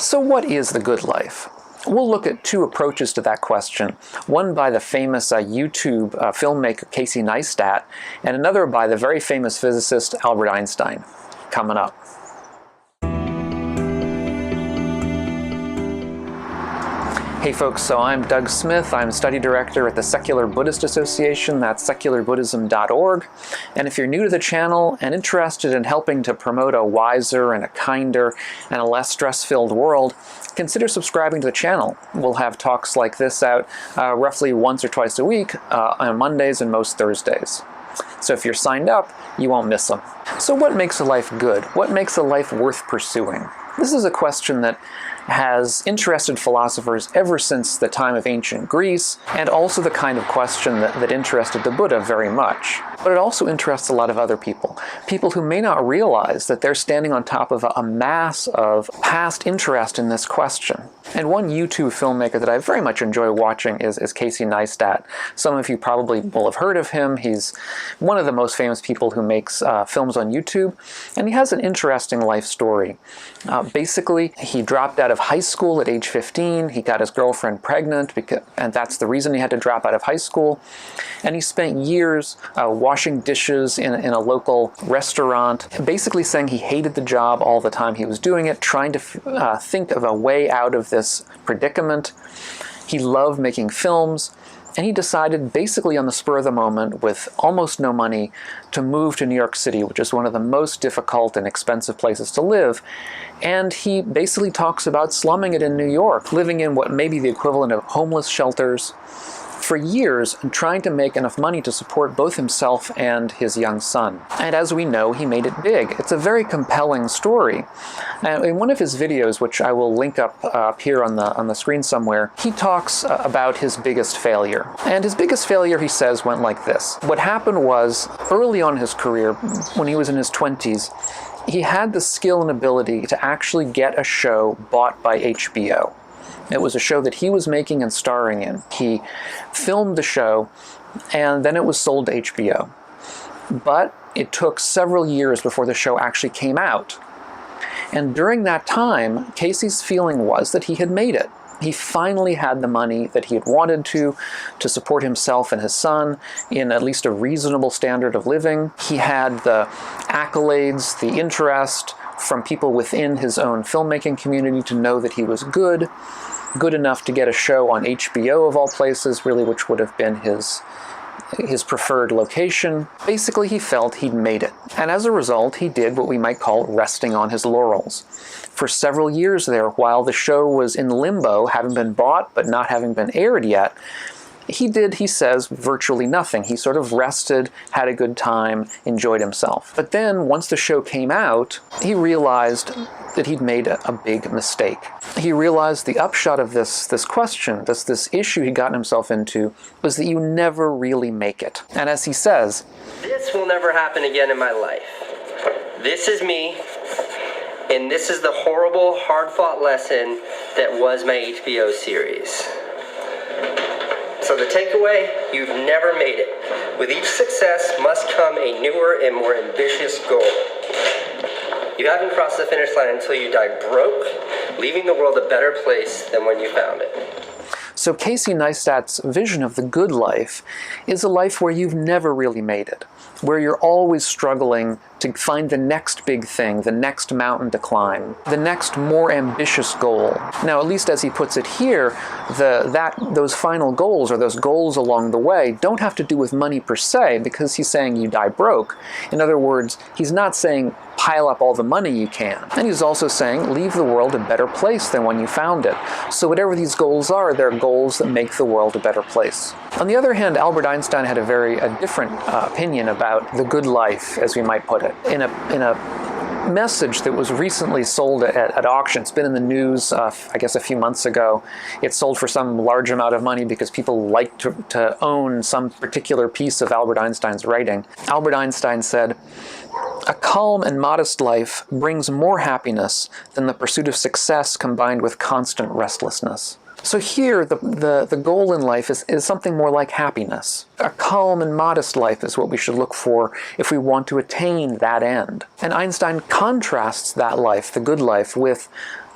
So what is the good life? We'll look at two approaches to that question, one by the famous YouTube filmmaker Casey Neistat, and another by the very famous physicist Albert Einstein. Coming up. Hey folks, so I'm Doug Smith. I'm study director at the Secular Buddhist Association. That's secularbuddhism.org. And if you're new to the channel and interested in helping to promote a wiser and a kinder and a less stress-filled world, consider subscribing to the channel. We'll have talks like this out roughly once or twice a week on Mondays and most Thursdays. So if you're signed up, you won't miss them. So what makes a life good? What makes a life worth pursuing? This is a question that has interested philosophers ever since the time of ancient Greece, and also the kind of question that interested the Buddha very much. But it also interests a lot of other people. People who may not realize that they're standing on top of a mass of past interest in this question. And one YouTube filmmaker that I very much enjoy watching is Casey Neistat. Some of you probably will have heard of him. He's one of the most famous people who makes films on YouTube, and he has an interesting life story. Basically, he dropped out of high school at age 15. He got his girlfriend pregnant, and that's the reason he had to drop out of high school. And he spent years washing dishes in a local restaurant, basically saying he hated the job all the time he was doing it, trying to think of a way out of this predicament. He loved making films, and he decided basically on the spur of the moment, with almost no money, to move to New York City, which is one of the most difficult and expensive places to live. And he basically talks about slumming it in New York, living in what may be the equivalent of homeless shelters for years, and trying to make enough money to support both himself and his young son. And as we know, he made it big. It's a very compelling story. In one of his videos, which I will link up here on the screen somewhere, he talks about his biggest failure. And his biggest failure, he says, went like this. What happened was, early on in his career, when he was in his 20s, he had the skill and ability to actually get a show bought by HBO. It was a show that he was making and starring in. He filmed the show, and then it was sold to HBO. But it took several years before the show actually came out. And during that time, Casey's feeling was that he had made it. He finally had the money that he had wanted to support himself and his son in at least a reasonable standard of living. He had the accolades, the interest from people within his own filmmaking community to know that he was good enough to get a show on HBO of all places, really, which would have been his preferred location. Basically, he felt he'd made it. And as a result, he did what we might call resting on his laurels. For several years there, while the show was in limbo, having been bought but not having been aired yet, he did, he says, virtually nothing. He sort of rested, had a good time, enjoyed himself. But then, once the show came out, he realized that he'd made a big mistake. He realized the upshot of this question, this issue he'd gotten himself into, was that you never really make it. And as he says, "This will never happen again in my life. This is me, and this is the horrible, hard-fought lesson that was my HBO series." So the takeaway, you've never made it. With each success must come a newer and more ambitious goal. You haven't crossed the finish line until you die broke, leaving the world a better place than when you found it. So Casey Neistat's vision of the good life is a life where you've never really made it, where you're always struggling to find the next big thing, the next mountain to climb, the next more ambitious goal. Now, at least as he puts it here, those final goals, or those goals along the way, don't have to do with money per se, because he's saying you die broke. In other words, he's not saying pile up all the money you can. And he's also saying leave the world a better place than when you found it. So whatever these goals are, they're goals that make the world a better place. On the other hand, Albert Einstein had a different opinion about the good life, as we might put it. In a message that was recently sold at auction. It's been in the news, I guess a few months ago. It sold for some large amount of money because people like to own some particular piece of Albert Einstein's writing. Albert Einstein said, "A calm and modest life brings more happiness than the pursuit of success combined with constant restlessness." So here, the goal in life is something more like happiness. A calm and modest life is what we should look for if we want to attain that end. And Einstein contrasts that life, the good life, with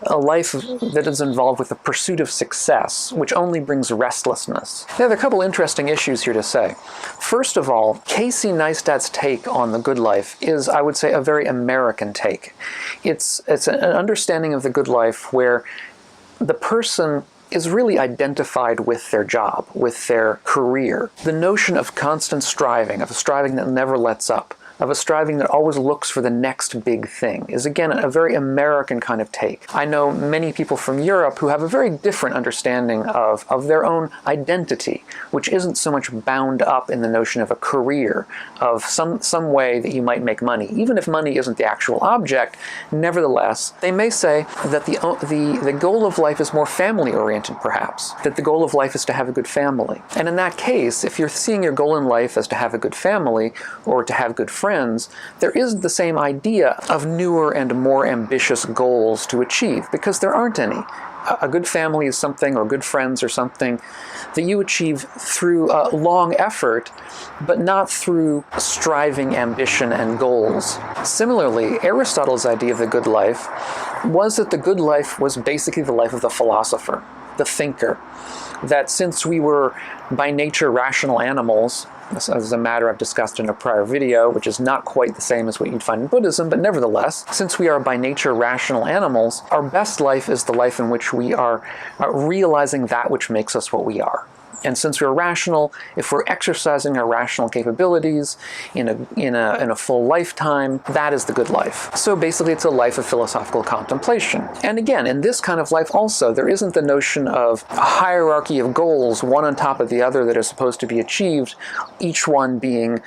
a life that is involved with the pursuit of success, which only brings restlessness. There are a couple interesting issues here to say. First of all, Casey Neistat's take on the good life is, I would say, a very American take. It's an understanding of the good life where the person is really identified with their job, with their career. The notion of constant striving, of a striving that never lets up, of a striving that always looks for the next big thing, is again a very American kind of take. I know many people from Europe who have a very different understanding of their own identity, which isn't so much bound up in the notion of a career, of some way that you might make money. Even if money isn't the actual object, nevertheless, they may say that the goal of life is more family-oriented, perhaps, that the goal of life is to have a good family. And in that case, if you're seeing your goal in life as to have a good family or to have good friends, there isn't the same idea of newer and more ambitious goals to achieve, because there aren't any. A good family is something, or good friends are something that you achieve through long effort, but not through striving ambition and goals. Similarly, Aristotle's idea of the good life was that the good life was basically the life of the philosopher, the thinker. That since we were by nature rational animals, this is a matter I've discussed in a prior video, which is not quite the same as what you'd find in Buddhism, but nevertheless, since we are by nature rational animals, our best life is the life in which we are realizing that which makes us what we are. And since we're rational, if we're exercising our rational capabilities in a full lifetime, that is the good life. So basically it's a life of philosophical contemplation. And again, in this kind of life also, there isn't the notion of a hierarchy of goals, one on top of the other, that are supposed to be achieved, each one being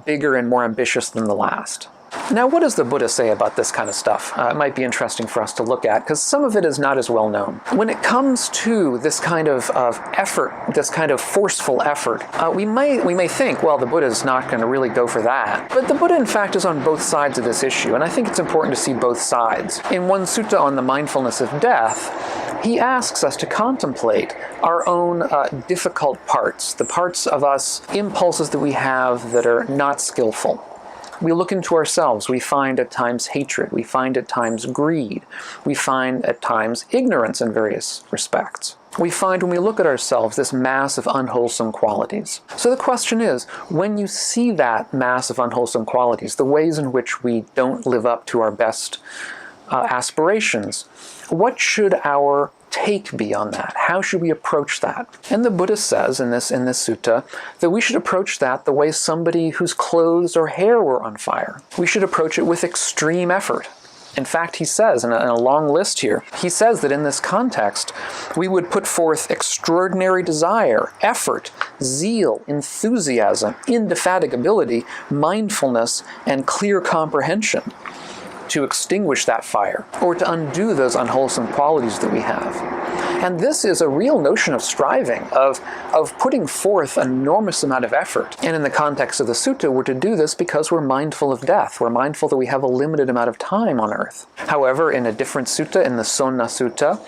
bigger and more ambitious than the last. Now, what does the Buddha say about this kind of stuff? It might be interesting for us to look at, because some of it is not as well known. When it comes to this kind of effort, this kind of forceful effort, we may think, well, the Buddha is not going to really go for that. But the Buddha, in fact, is on both sides of this issue, and I think it's important to see both sides. In one sutta on the mindfulness of death, he asks us to contemplate our own difficult parts, the parts of us, impulses that we have that are not skillful. We look into ourselves, we find at times hatred, we find at times greed, we find at times ignorance in various respects. We find when we look at ourselves this mass of unwholesome qualities. So the question is, when you see that mass of unwholesome qualities, the ways in which we don't live up to our best aspirations, what should our take be on that? How should we approach that? And the Buddha says in this sutta that we should approach that the way somebody whose clothes or hair were on fire. We should approach it with extreme effort. In fact, he says, in a long list here, he says that in this context, we would put forth extraordinary desire, effort, zeal, enthusiasm, indefatigability, mindfulness, and clear comprehension to extinguish that fire, or to undo those unwholesome qualities that we have. And this is a real notion of striving, of putting forth an enormous amount of effort. And in the context of the sutta, we're to do this because we're mindful of death. We're mindful that we have a limited amount of time on earth. However, in a different sutta, in the Sonna Sutta,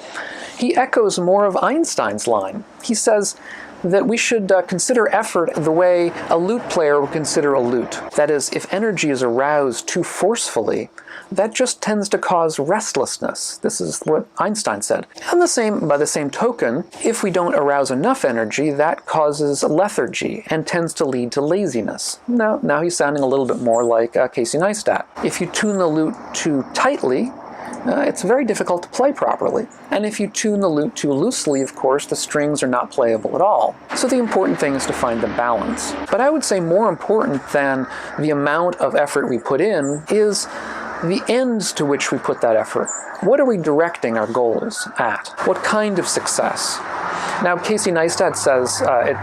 he echoes more of Einstein's line. He says that we should consider effort the way a lute player would consider a lute. That is, if energy is aroused too forcefully, that just tends to cause restlessness. This is what Einstein said. And by the same token, if we don't arouse enough energy, that causes lethargy and tends to lead to laziness. Now he's sounding a little bit more like Casey Neistat. If you tune the lute too tightly, it's very difficult to play properly. And if you tune the lute too loosely, of course, the strings are not playable at all. So the important thing is to find the balance. But I would say more important than the amount of effort we put in is the ends to which we put that effort. What are we directing our goals at? What kind of success? Now, Casey Neistat says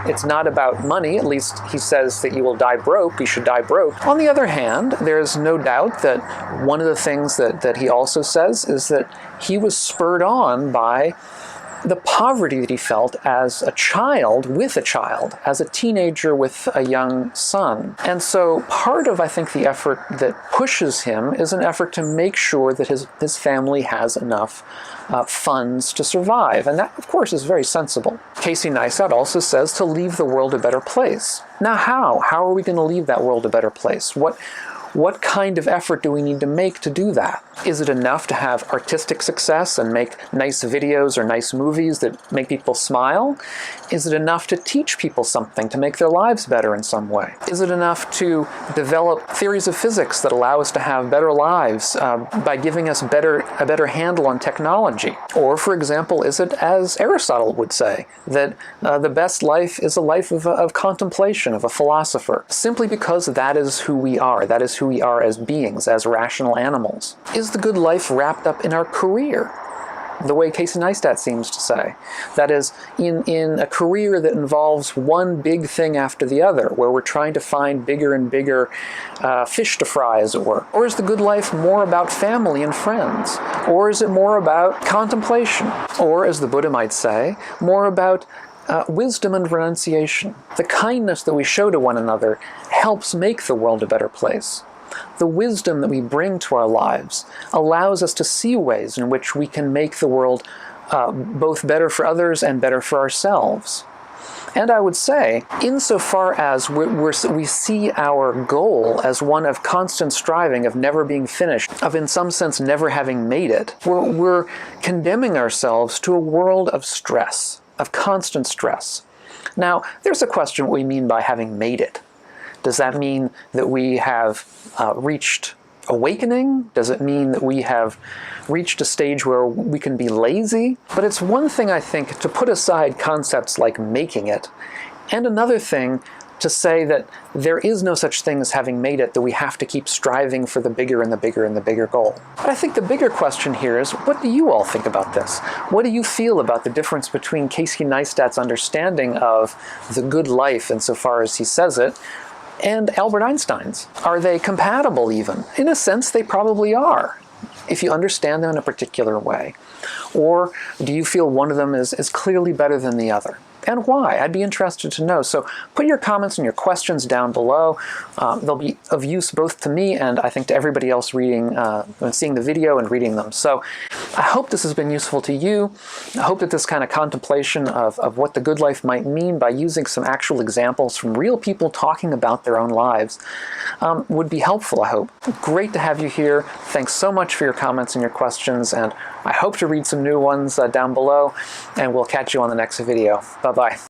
it's not about money. At least he says that you will die broke. You should die broke. On the other hand, there's no doubt that one of the things that he also says is that he was spurred on by the poverty that he felt as a child, as a teenager with a young son. And so part of, I think, the effort that pushes him is an effort to make sure that his family has enough funds to survive. And that, of course, is very sensible. Casey Neistat also says to leave the world a better place. Now how? How are we going to leave that world a better place? what kind of effort do we need to make to do that? Is it enough to have artistic success and make nice videos or nice movies that make people smile? Is it enough to teach people something, to make their lives better in some way? Is it enough to develop theories of physics that allow us to have better lives by giving us a better handle on technology? Or, for example, is it, as Aristotle would say, that the best life is a life of contemplation, of a philosopher, simply because that is who we are. That is who we are as beings, as rational animals. Is the good life wrapped up in our career? The way Casey Neistat seems to say. That is, in a career that involves one big thing after the other, where we're trying to find bigger and bigger fish to fry, as it were. Or is the good life more about family and friends? Or is it more about contemplation? Or, as the Buddha might say, more about wisdom and renunciation? The kindness that we show to one another helps make the world a better place. The wisdom that we bring to our lives allows us to see ways in which we can make the world both better for others and better for ourselves. And I would say, insofar as we see our goal as one of constant striving, of never being finished, of in some sense never having made it, we're condemning ourselves to a world of stress, of constant stress. Now, there's a question what we mean by having made it. Does that mean that we have reached awakening? Does it mean that we have reached a stage where we can be lazy? But it's one thing, I think, to put aside concepts like making it, and another thing to say that there is no such thing as having made it, that we have to keep striving for the bigger and the bigger and the bigger goal. But I think the bigger question here is, what do you all think about this? What do you feel about the difference between Casey Neistat's understanding of the good life, insofar as he says it, and Albert Einstein's? Are they compatible even? In a sense, they probably are, if you understand them in a particular way. Or do you feel one of them is clearly better than the other? And why? I'd be interested to know. So put your comments and your questions down below. They'll be of use both to me and I think to everybody else reading and seeing the video and reading them. So I hope this has been useful to you. I hope that this kind of contemplation of what the good life might mean by using some actual examples from real people talking about their own lives would be helpful, I hope. Great to have you here. Thanks so much for your comments and your questions, and I hope to read some new ones down below, and we'll catch you on the next video. Bye-bye.